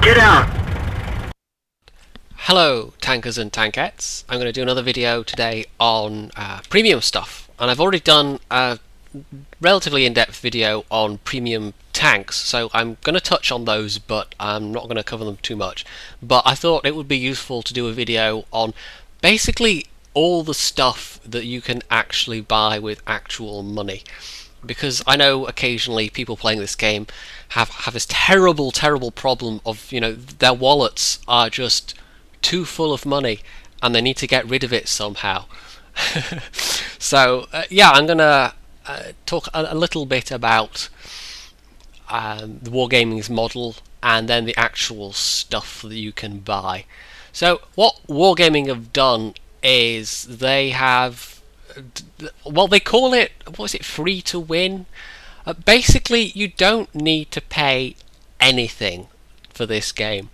Get out! Hello tankers and tankettes. I'm going to do another video today on premium stuff, and I've already done a relatively in-depth video on premium tanks, so I'm going to touch on those, but I'm not going to cover them too much. But I thought it would be useful to do a video on basically all the stuff that you can actually buy with actual money, because I know occasionally people playing this game have this terrible problem of, you know, their wallets are just too full of money and they need to get rid of it somehow. So yeah, I'm gonna talk a little bit about the Wargaming's model and then the actual stuff that you can buy. So what Wargaming have done is they have, well, they call it, what is it, free to win? Basically, you don't need to pay anything for this game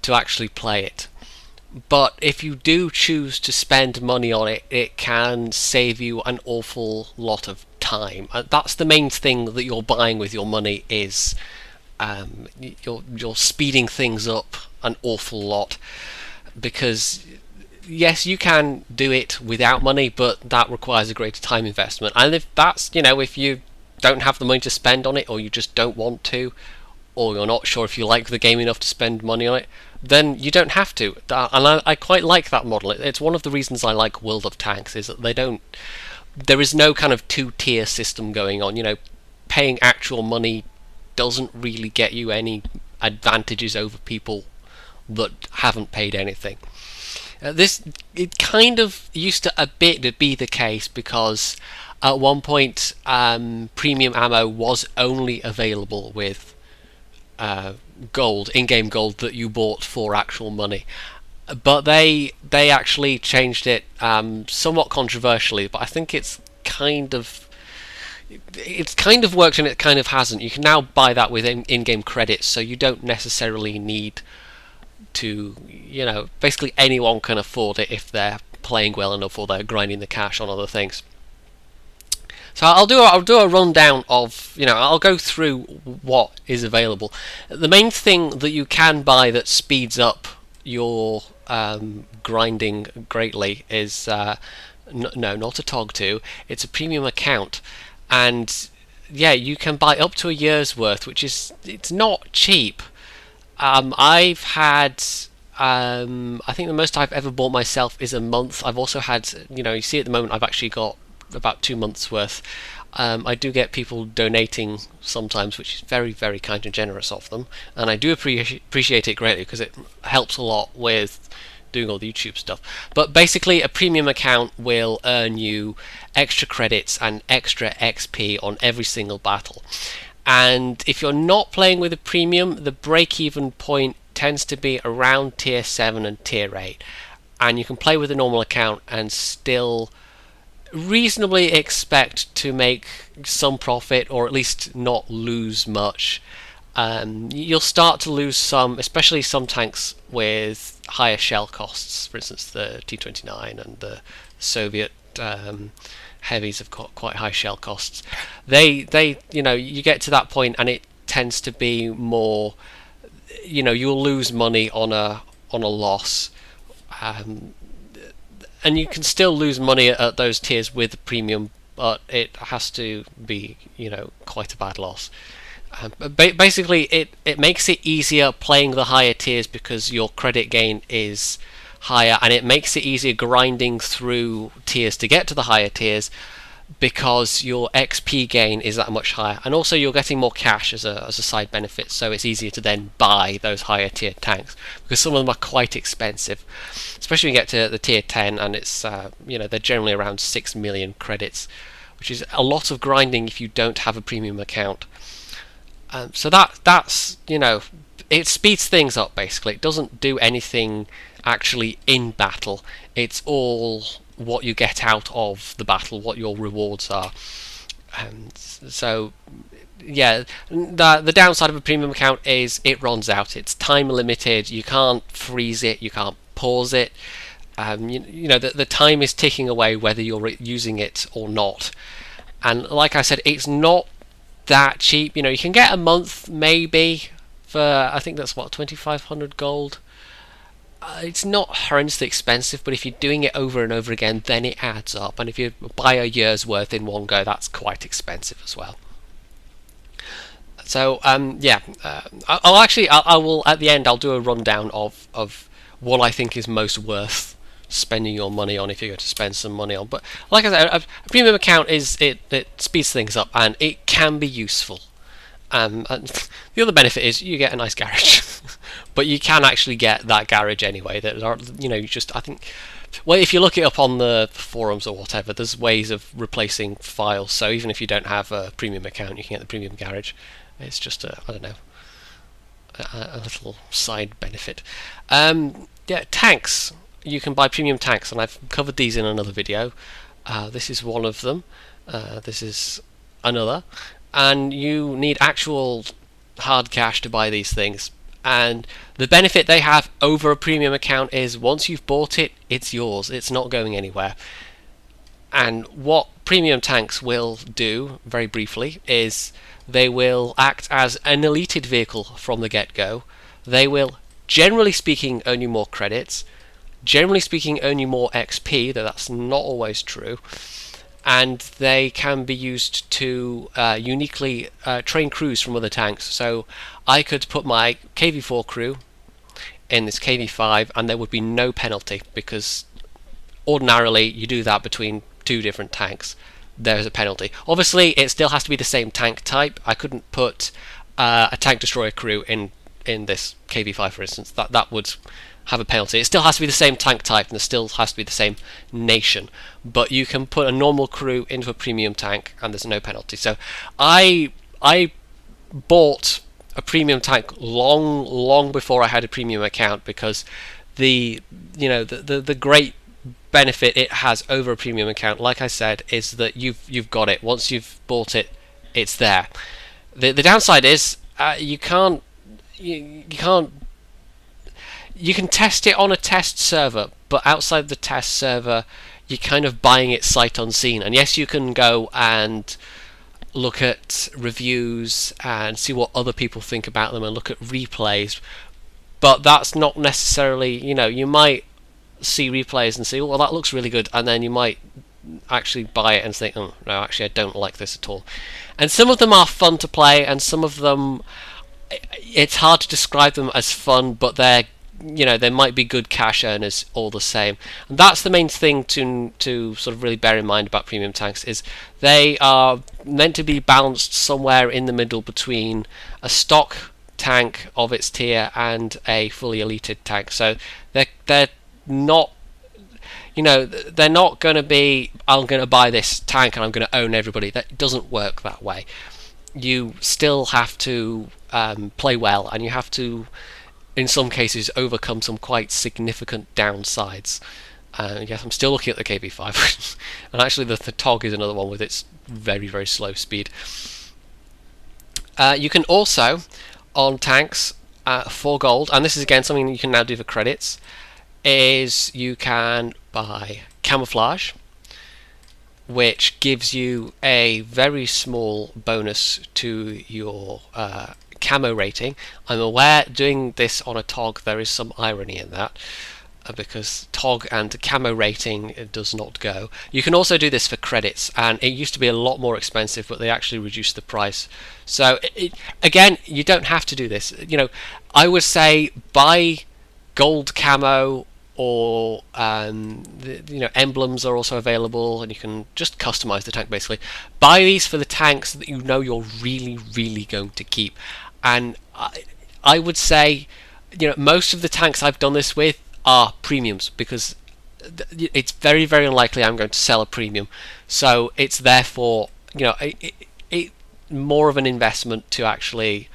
to actually play it. But if you do choose to spend money on it, it can save you an awful lot of time. That's the main thing that you're buying with your money, is you're speeding things up an awful lot. Because yes, you can do it without money, but that requires a greater time investment. And if that's, you know, if you don't have the money to spend on it, or you just don't want to, or you're not sure if you like the game enough to spend money on it, then you don't have to. And I quite like that model. It's one of the reasons I like World of Tanks, is that there is no kind of two-tier system going on. You know, paying actual money doesn't really get you any advantages over people that haven't paid anything. It kind of used to a bit be the case, because at one point premium ammo was only available with gold, in-game gold that you bought for actual money. But they actually changed it somewhat controversially, but I think it's kind of worked and it kind of hasn't. You can now buy that with in-game credits, so you don't necessarily need to, you know, basically anyone can afford it if they're playing well enough or they're grinding the cash on other things. So I'll do a rundown of, you know, I'll go through what is available. The main thing that you can buy that speeds up your grinding greatly is no, not a TOG2. It's a premium account, and yeah, you can buy up to a year's worth, which is, it's not cheap. I've had, I think the most I've ever bought myself is a month. I've also had, you know, you see at the moment I've actually got about 2 months worth. I do get people donating sometimes, which is very kind and generous of them, and I do appreciate it greatly, because it helps a lot with doing all the YouTube stuff. But basically, a premium account will earn you extra credits and extra XP on every single battle. And if you're not playing with a premium, the break-even point tends to be around tier 7 and tier 8, and you can play with a normal account and still reasonably expect to make some profit, or at least not lose much. You'll start to lose some, especially some tanks with higher shell costs. For instance, the T-29 and the Soviet heavies have got quite high shell costs. They you know, you get to that point and it tends to be more, you know, you'll lose money on a loss. And you can still lose money at those tiers with the premium, but it has to be, you know, quite a bad loss. Basically, it makes it easier playing the higher tiers because your credit gain is higher, and it makes it easier grinding through tiers to get to the higher tiers, because your XP gain is that much higher, and also you're getting more cash as a side benefit, so it's easier to then buy those higher tier tanks, because some of them are quite expensive, especially when you get to the tier 10, and it's you know, they're generally around 6 million credits, which is a lot of grinding if you don't have a premium account. So that's, you know, it speeds things up. Basically, it doesn't do anything actually in battle. It's all what you get out of the battle, what your rewards are. And so yeah, the downside of a premium account is it runs out. It's time limited. You can't freeze it, you can't pause it. You know, the time is ticking away whether you're using it or not. And like I said, it's not that cheap. You know, you can get a month maybe for I think that's what 2,500 gold. It's not horrendously expensive, but if you're doing it over and over again, then it adds up. And if you buy a year's worth in one go, that's quite expensive as well. So yeah, I will at the end. I'll do a rundown of what I think is most worth spending your money on if you're going to spend some money on. But like I said, a premium account it speeds things up and it can be useful. And the other benefit is you get a nice garage, but you can actually get that garage anyway. That are, you just I think. Well, if you look it up on the forums or whatever, there's ways of replacing files. So even if you don't have a premium account, you can get the premium garage. It's just I don't know, a little side benefit. Yeah, tanks. You can buy premium tanks, and I've covered these in another video. This is one of them. This is another, and you need actual hard cash to buy these things. And the benefit they have over a premium account is once you've bought it, it's yours. It's not going anywhere. And what premium tanks will do, very briefly, is they will act as an elated vehicle from the get-go. They will, generally speaking, earn you more credits. Generally speaking, earn you more XP, though that's not always true. And they can be used to uniquely train crews from other tanks. So I could put my KV4 crew in this KV5 and there would be no penalty, because ordinarily you do that between two different tanks, there's a penalty. Obviously it still has to be the same tank type. I couldn't put a tank destroyer crew in this KV5 for instance. That would have a penalty. It still has to be the same tank type and it still has to be the same nation, but you can put a normal crew into a premium tank and there's no penalty. So I bought a premium tank long before I had a premium account, because the great benefit it has over a premium account, like I said, is that you've got it. Once you've bought it, it's there. The downside is you can test it on a test server, but outside the test server you're kind of buying it sight unseen. And yes, you can go and look at reviews and see what other people think about them and look at replays, but that's not necessarily, you might see replays and say, oh, well, that looks really good, and then you might actually buy it and think, oh no, actually I don't like this at all. And some of them are fun to play, and some of them, it's hard to describe them as fun, but they're, they might be good cash earners all the same. And that's the main thing to sort of really bear in mind about premium tanks, is they are meant to be balanced somewhere in the middle between a stock tank of its tier and a fully elated tank. So they're not, they're not going to be, I'm going to buy this tank and I'm going to own everybody. That doesn't work that way. You still have to play well, and you have to, in some cases, overcome some quite significant downsides. Yes, I'm still looking at the KV5, and actually the TOG is another one with its very, very slow speed. You can also, on tanks, for gold, and this is again something you can now do for credits, is you can buy camouflage, which gives you a very small bonus to your camo rating. I'm aware doing this on a TOG there is some irony in that, because TOG and camo rating does not go. You can also do this for credits, and it used to be a lot more expensive, but they actually reduced the price. So again, you don't have to do this. I would say buy gold camo, or emblems are also available, and you can just customize the tank basically. Buy these for the tanks that you're really, really going to keep. And I would say, most of the tanks I've done this with are premiums, because it's very, very unlikely I'm going to sell a premium. So it's therefore, it more of an investment to actually,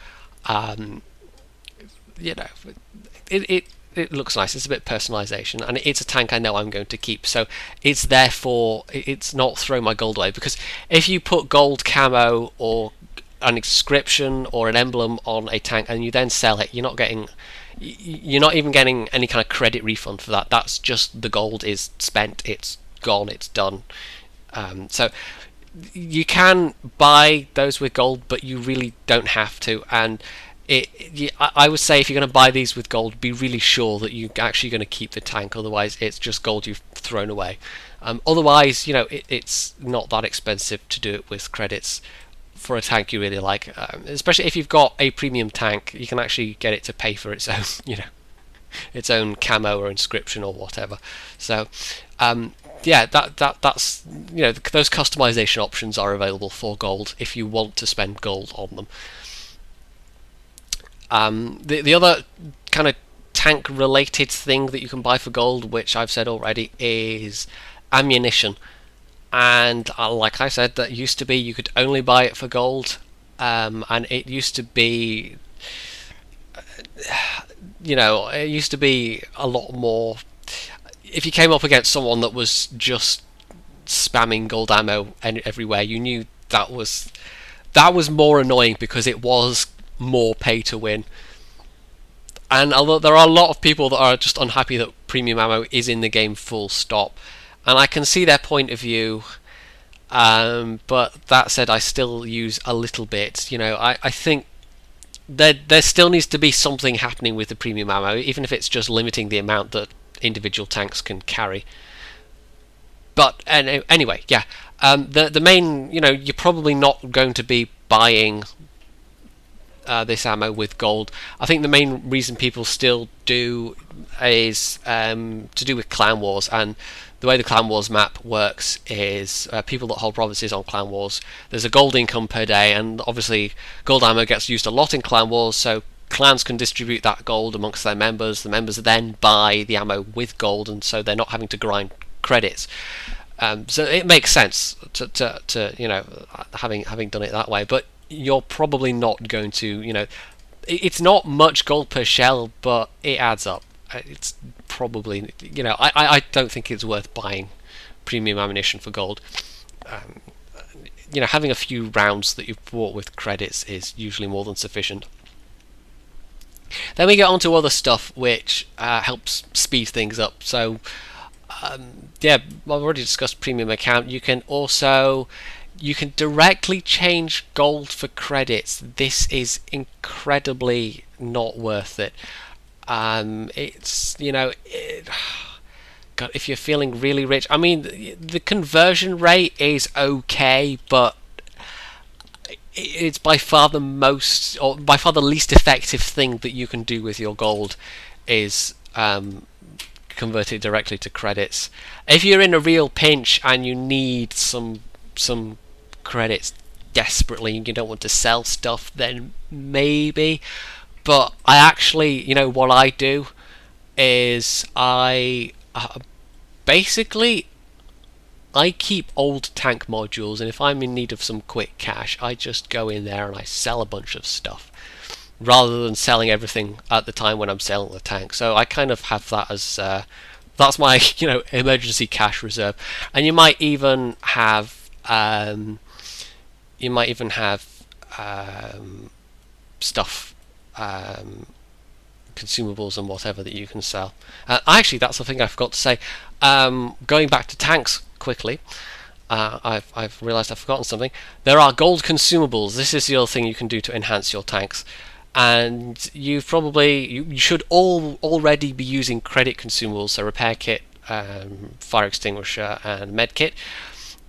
it looks nice. It's a bit personalization, and it's a tank I know I'm going to keep. So it's therefore, it's not throw my gold away, because if you put gold camo or an inscription or an emblem on a tank and you then sell it, you're not even getting any kind of credit refund for that. That's just the gold is spent, it's gone, it's done. So you can buy those with gold, but you really don't have to. And I would say if you're going to buy these with gold, be really sure that you're actually going to keep the tank. Otherwise, it's just gold you've thrown away. Otherwise, it's not that expensive to do it with credits for a tank you really like. Especially if you've got a premium tank, you can actually get it to pay for its own, its own camo or inscription or whatever. So, yeah, that's those customization options are available for gold if you want to spend gold on them. The other kind of tank related thing that you can buy for gold, which I've said already, is ammunition. And like I said, that used to be you could only buy it for gold, and it used to be, it used to be a lot more. If you came up against someone that was just spamming gold ammo everywhere, you knew that was more annoying because it was more pay to win. And although there are a lot of people that are just unhappy that premium ammo is in the game full stop, and I can see their point of view, but that said, I still use a little bit. I think there still needs to be something happening with the premium ammo, even if it's just limiting the amount that individual tanks can carry. But anyway, yeah, the main, you're probably not going to be buying this ammo with gold. I think the main reason people still do is to do with Clan Wars, and the way the Clan Wars map works is people that hold provinces on Clan Wars, there's a gold income per day, and obviously gold ammo gets used a lot in Clan Wars, so clans can distribute that gold amongst their members. The members then buy the ammo with gold, and so they're not having to grind credits. So it makes sense to having done it that way, but you're probably not going to, it's not much gold per shell, but it adds up. It's probably, I don't think it's worth buying premium ammunition for gold. Having a few rounds that you've bought with credits is usually more than sufficient. Then we get on to other stuff which helps speed things up. So, yeah, I've already discussed premium account. You can directly change gold for credits. This is incredibly not worth it. It's God, if you're feeling really rich, I mean, the conversion rate is okay, but it's by far the least effective thing that you can do with your gold is convert it directly to credits. If you're in a real pinch and you need some credits desperately and you don't want to sell stuff, then maybe. But I actually, what I do is I keep old tank modules, and if I'm in need of some quick cash, I just go in there and I sell a bunch of stuff rather than selling everything at the time when I'm selling the tank. So I kind of have that as that's my emergency cash reserve. And you might even have stuff, consumables and whatever that you can sell. Actually, that's the thing I forgot to say. Going back to tanks quickly, I've realised I've forgotten something. There are gold consumables. This is the other thing you can do to enhance your tanks. And you should already be using credit consumables, so repair kit, fire extinguisher, and med kit.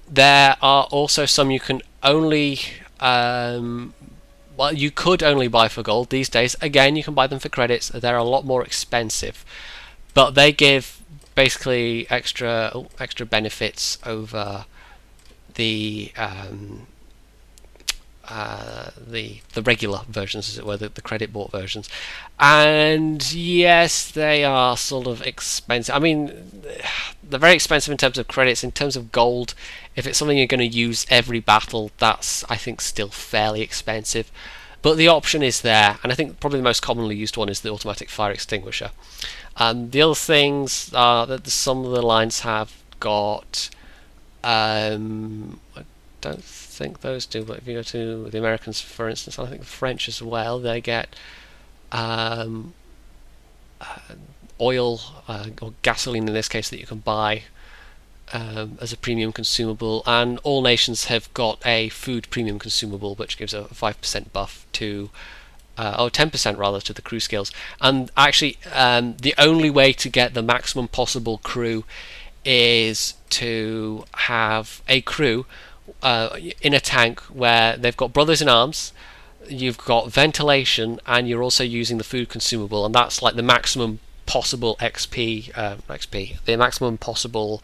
There are also some you can only you could only buy for gold these days. Again, you can buy them for credits. They're a lot more expensive, but they give basically extra benefits over the regular versions, as it were, the credit bought versions. And yes, they are sort of expensive. I mean, they're very expensive in terms of credits. In terms of gold, if it's something you're going to use every battle, that's, I think, still fairly expensive. But the option is there, and I think probably the most commonly used one is the automatic fire extinguisher. The other things are that some of the lines have got, I don't think those do, but if you go to the Americans, for instance, I think the French as well, they get oil or gasoline in this case that you can buy as a premium consumable, and all nations have got a food premium consumable which gives a 5% buff to 10% rather, to the crew skills. And actually, the only way to get the maximum possible crew is to have a crew in a tank where they've got brothers in arms, you've got ventilation, and you're also using the food consumable, and that's like the maximum possible the maximum possible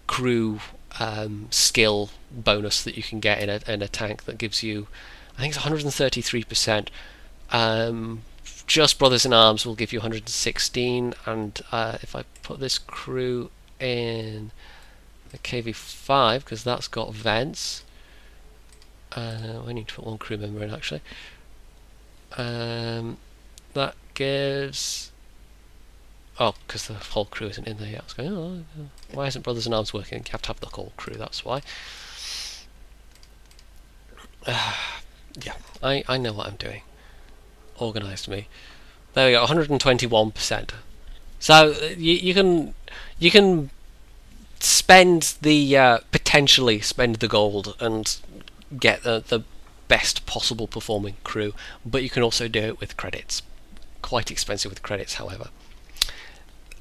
crew skill bonus that you can get in a tank that gives you, I think it's 133%. Just Brothers in Arms will give you 116, and if I put this crew in the KV5, because that's got vents, we need to put one crew member in actually. That gives, oh, because the whole crew isn't in there yet. I was going, oh, why isn't Brothers in Arms working? You have to have the whole crew, that's why. Yeah, I know what I'm doing. Organised me. There we go, 121%. So you can spend the potentially spend the gold and get the best possible performing crew, but you can also do it with credits. Quite expensive with credits, however.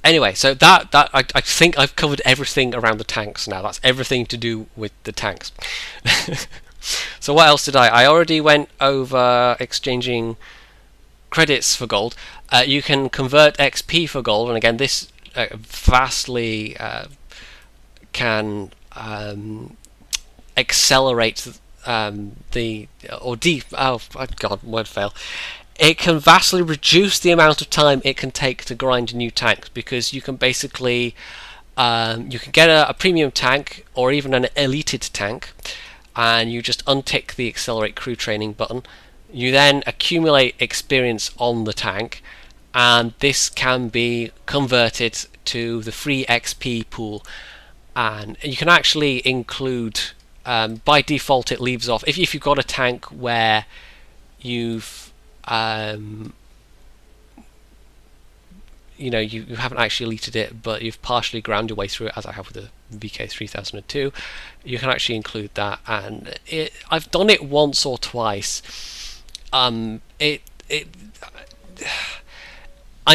Anyway, so that I think I've covered everything around the tanks now. That's everything to do with the tanks. So what else did I already went over exchanging credits for gold. You can convert XP for gold, and again, this vastly can accelerate word fail. It can vastly reduce the amount of time it can take to grind new tanks, because you can basically you can get a premium tank or even an eliteed tank, and you just untick the accelerate crew training button. You then accumulate experience on the tank, and this can be converted to the free XP pool, and you can actually include, by default it leaves off, if you've got a tank where you've you haven't actually eliteed it, but you've partially ground your way through it, as I have with the VK3002, you can actually include that. And I've done it once or twice. I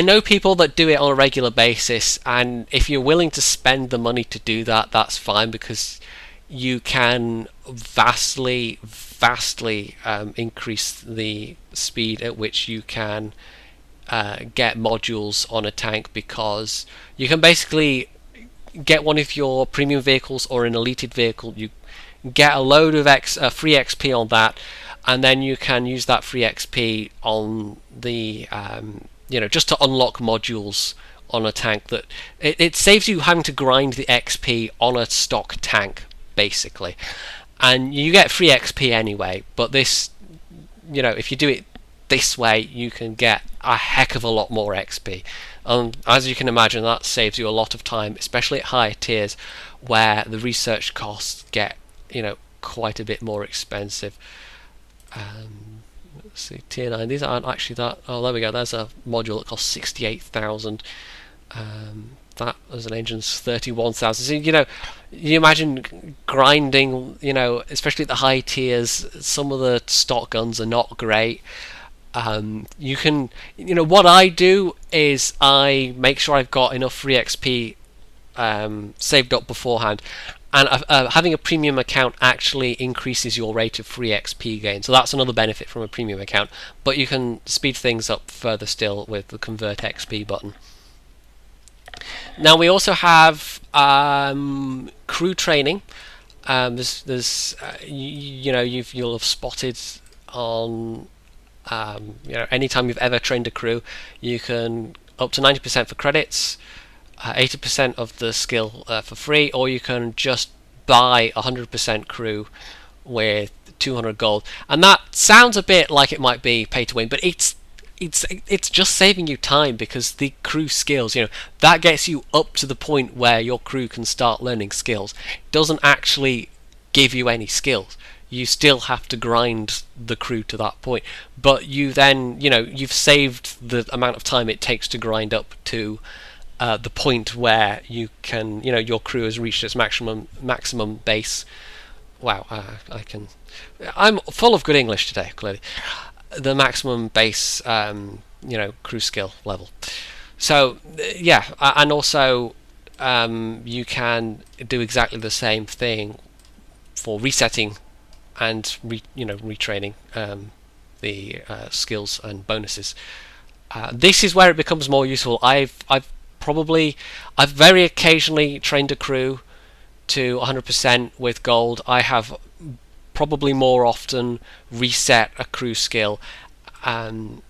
know people that do it on a regular basis, and if you're willing to spend the money to do that, that's fine, because you can vastly increase the speed at which you can get modules on a tank, because you can basically get one of your premium vehicles or an eliteed vehicle, you get a load of free XP on that, and then you can use that free XP on the just to unlock modules on a tank. That it saves you having to grind the XP on a stock tank basically, and you get free XP anyway, but this, if you do it this way, you can get a heck of a lot more XP. As you can imagine, that saves you a lot of time, especially at higher tiers where the research costs get quite a bit more expensive. Let's see, tier 9, these aren't actually that. Oh, there we go, there's a module that costs 68,000. That as an engine's 31,000. So you imagine grinding, especially at the high tiers, some of the stock guns are not great. You can, what I do is I make sure I've got enough free XP saved up beforehand, and having a premium account actually increases your rate of free XP gain, so that's another benefit from a premium account. But you can speed things up further still with the convert XP button. Now we also have crew training. There's you'll have spotted on anytime you've ever trained a crew, you can up to 90% for credits, 80% of the skill for free, or you can just buy 100% crew with 200 gold. And that sounds a bit like it might be pay to win, but it's just saving you time, because the crew skills, that gets you up to the point where your crew can start learning skills. It doesn't actually give you any skills. You still have to grind the crew to that point, but you then, you've saved the amount of time it takes to grind up to the point where you can, your crew has reached its maximum base. Wow, I'm full of good English today, clearly. the maximum base crew skill level. So yeah, and also you can do exactly the same thing for resetting and retraining the skills and bonuses. This is where it becomes more useful. I've very occasionally trained a crew to 100% with gold. I have probably more often reset a crew skill. Um,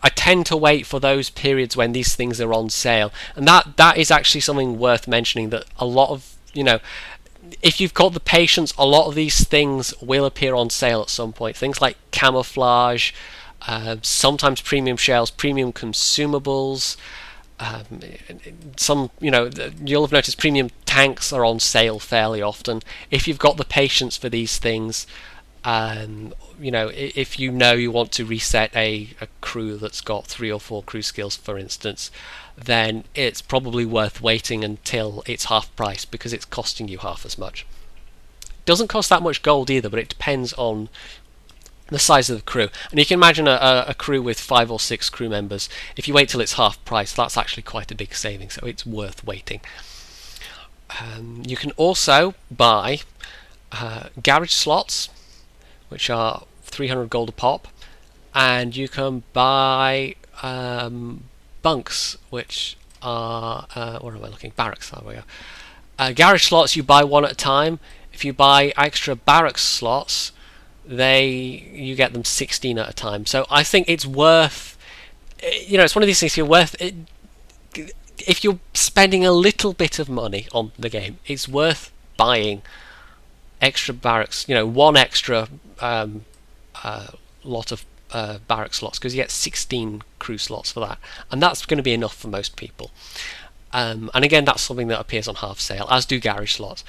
I tend to wait for those periods when these things are on sale, and that is actually something worth mentioning. That a lot of if you've got the patience, a lot of these things will appear on sale at some point. Things like camouflage, sometimes premium shells, premium consumables. You'll have noticed premium tanks are on sale fairly often. If you've got the patience for these things, if you want to reset a crew that's got 3 or 4 crew skills, for instance, then it's probably worth waiting until it's half price, because it's costing you half as much. It doesn't cost that much gold either, but it depends on the size of the crew. And you can imagine a crew with 5 or 6 crew members. If you wait till it's half price, that's actually quite a big saving, so it's worth waiting. You can also buy garage slots, which are 300 gold a pop, and you can buy bunks, which are where am I looking? Barracks. There we go. Garage slots you buy one at a time. If you buy extra barracks slots, you get them 16 at a time. So I think it's worth. It's one of these things. You're worth it. If you're spending a little bit of money on the game, it's worth buying extra barracks. One extra lot of barrack slots, because you get 16 crew slots for that, and that's going to be enough for most people. And again, that's something that appears on half sale, as do garage slots.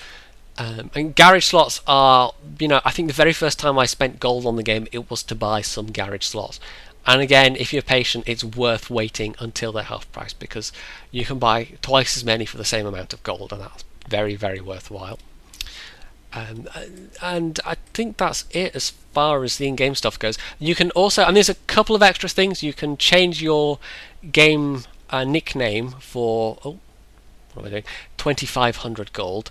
And garage slots are, I think the very first time I spent gold on the game, it was to buy some garage slots. And again, if you're patient, it's worth waiting until they're half price, because you can buy twice as many for the same amount of gold, and that's very, very worthwhile. And I think that's it as far as the in-game stuff goes. You can also, and there's a couple of extra things. You can change your game nickname for what am I doing? 2,500 gold.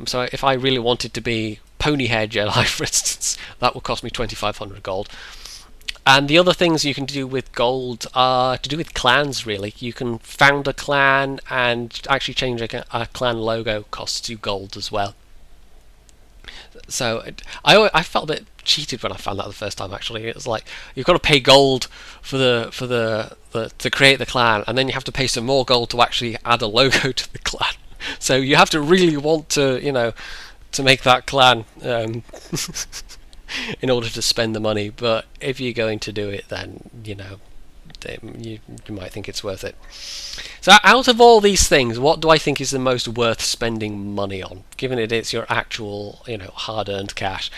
So if I really wanted to be Ponyhair Jedi, for instance, that would cost me 2,500 gold. And the other things you can do with gold are to do with clans, really. You can found a clan, and actually changing a clan logo costs you gold as well. So I felt a bit cheated when I found that the first time. Actually, it was like you've got to pay gold for the to create the clan, and then you have to pay some more gold to actually add a logo to the clan. So you have to really want to to make that clan in order to spend the money. But if you're going to do it, then you might think it's worth it. So out of all these things, what do I think is the most worth spending money on, given it's your actual hard-earned cash?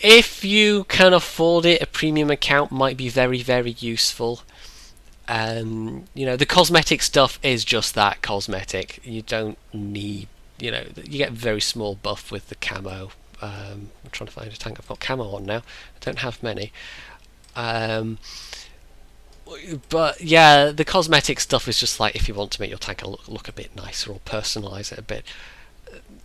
If you can afford it, a premium account might be very, very useful. The cosmetic stuff is just that, cosmetic. You don't need, you get very small buff with the camo. I'm trying to find a tank I've got camo on now. I don't have many. But yeah, the cosmetic stuff is just like if you want to make your tank look a bit nicer or personalize it a bit.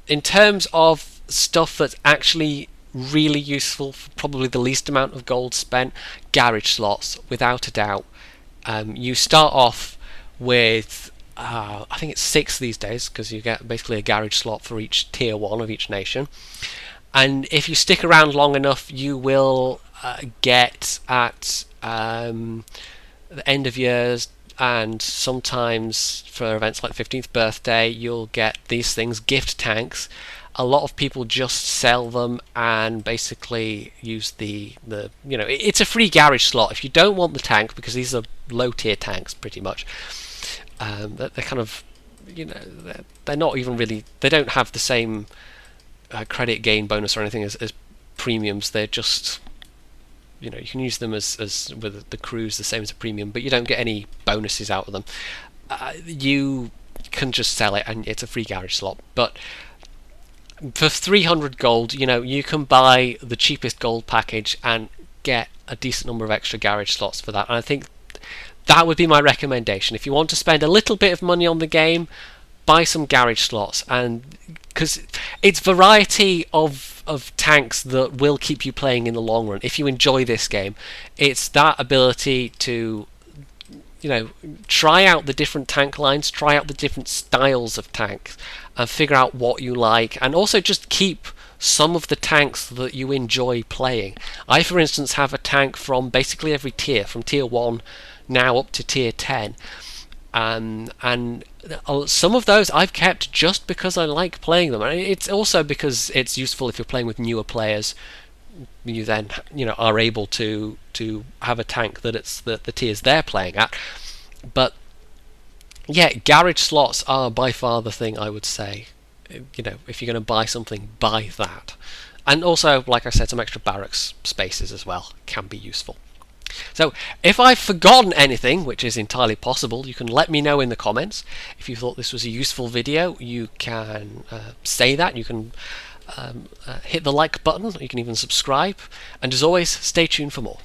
In terms of stuff that's actually really useful, for probably the least amount of gold spent, garage slots, without a doubt. You start off with I think it's 6 these days, because you get basically a garage slot for each tier 1 of each nation. And if you stick around long enough, you will get at the end of years, and sometimes for events like 15th birthday, you'll get these things, gift tanks. A lot of people just sell them and basically use it's a free garage slot if you don't want the tank, because these are low tier tanks pretty much. They're kind of, they're not even really, they don't have the same credit gain bonus or anything as premiums. They're just, you can use them as with the crews the same as a premium, but you don't get any bonuses out of them. You can just sell it and it's a free garage slot. But for 300 gold, you can buy the cheapest gold package and get a decent number of extra garage slots for that. And I think that would be my recommendation. If you want to spend a little bit of money on the game, buy some garage slots, and because it's variety of tanks that will keep you playing in the long run. If you enjoy this game, it's that ability to try out the different tank lines, try out the different styles of tanks, and figure out what you like, and also just keep some of the tanks that you enjoy playing. I, for instance, have a tank from basically every tier, from tier 1 now up to tier 10. And some of those I've kept just because I like playing them. And it's also because it's useful if you're playing with newer players. You then are able to have a tank that it's the tiers they're playing at. But yeah, garage slots are by far the thing I would say. If you're going to buy something, buy that. And also, like I said, some extra barracks spaces as well can be useful. So if I've forgotten anything, which is entirely possible, you can let me know in the comments. If you thought this was a useful video, you can say that. You can hit the like button. You can even subscribe. And as always, stay tuned for more.